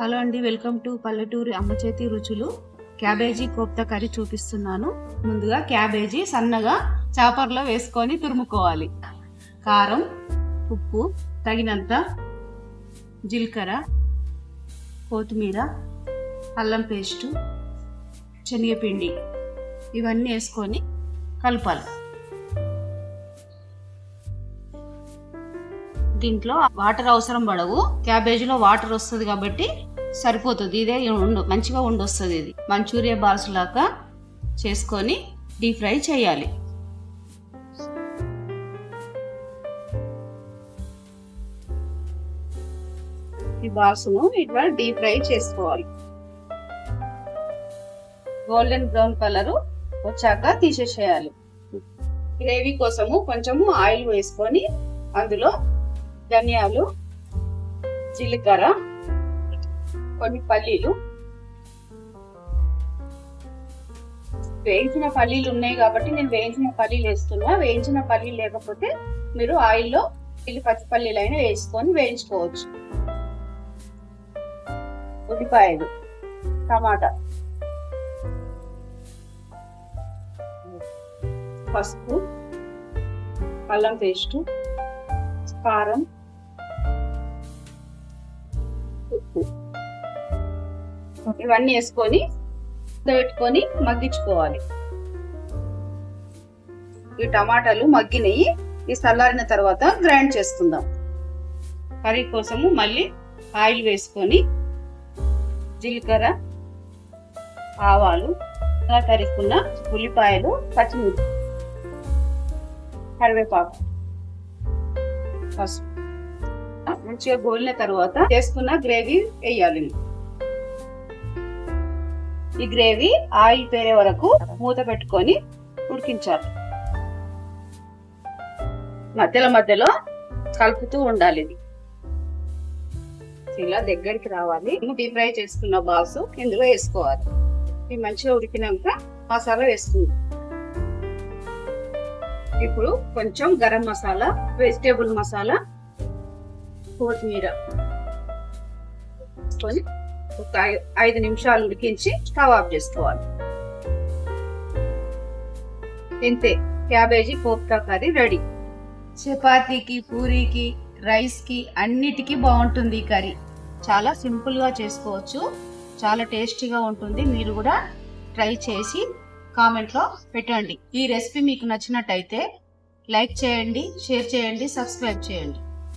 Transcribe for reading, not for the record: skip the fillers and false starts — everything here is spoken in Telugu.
హలో అండి, వెల్కమ్ టు పల్లెటూరి అమ్మ చేతి రుచులు. క్యాబేజీ కోఫ్తా కర్రీ చూపిస్తున్నాను. ముందుగా క్యాబేజీ సన్నగా చాపర్లో వేసుకొని తురుముకోవాలి. కారం, ఉప్పు తగినంత, జీలకర్ర, కొత్తిమీర, అల్లం పేస్టు, శనగపిండి ఇవన్నీ వేసుకొని కలపాలి. దీంట్లో వాటర్ అవసరం పడవు, క్యాబేజీలో వాటర్ వస్తుంది కాబట్టి సరిపోతుంది. ఇదే మంచిగా ఉండొస్తుంది. ఇది మంచూరియా బాల్స్ లాగా చేసుకొని డీప్ ఫ్రై చేయాలి. ఈ బాల్స్ను ఇట్లా డీప్ ఫ్రై చేసుకోవాలి. గోల్డెన్ బ్రౌన్ కలర్ వచ్చాక తీసేసేయాలి. గ్రేవీ కోసము కొంచెము ఆయిల్ వేసుకొని అందులో ధనియాలు, జీలకర్ర, కొన్ని పల్లీలు, వేయించిన పల్లీలు ఉన్నాయి కాబట్టి నేను వేయించిన పల్లీలు వేస్తున్నా. వేయించిన పల్లీలు లేకపోతే మీరు ఆయిల్లో పచ్చి పల్లీలు అయినా వేసుకొని వేయించుకోవచ్చు. ఉల్లిపాయలు, టమాటా, పసుపు, అల్లం పేస్టు, కారం, ఉప్పు ఇవన్నీ వేసుకొని పెట్టుకొని మగ్గించుకోవాలి. ఈ టమాటాలు మగ్గినవి. ఈ చల్లారిన తర్వాత గ్రైండ్ చేసుకుందాం. కర్రీ కోసము మళ్ళీ ఆయిల్ వేసుకొని జీలకర్ర, ఆవాలు, తరుక్కున్న ఉల్లిపాయలు, పచ్చిమిర్చి, కరివేపాకు, పసుపు మంచిగా గోలిన తర్వాత చేసుకున్న గ్రేవీ వేయాలి. ఈ గ్రేవీ ఆయిల్ పేరే వరకు మూత పెట్టుకొని ఉడికించాలి. మధ్యలో మధ్యలో కలుపుతూ ఉండాలి. ఇది ఇలా దగ్గరికి రావాలి. డీప్ ఫ్రై చేసుకున్న బాల్స్ ఇందులో వేసుకోవాలి. ఇది మంచిగా ఉడికినాక మసాలా వేసుకుందాం. ఇప్పుడు కొంచెం గరం మసాలా, వెజిటేబుల్ మసాలా, కొత్తిమీర వేసుకొని ఒక 5 నిమిషాలు ఉడికించి స్టవ్ ఆఫ్ చేసుకోవాలి. ఇంతే, క్యాబేజీ కోఫ్తా కర్రీ రెడీ. చపాతీకి, పూరీకి, రైస్ కి అన్నిటికీ బాగుంటుంది. ఈ కర్రీ చాలా సింపుల్ గా చేసుకోవచ్చు, చాలా టేస్టీగా ఉంటుంది. మీరు కూడా ట్రై చేసి కామెంట్ లో పెట్టండి. ఈ రెసిపీ మీకు నచ్చినట్టయితే లైక్ చేయండి, షేర్ చేయండి, సబ్స్క్రైబ్ చేయండి.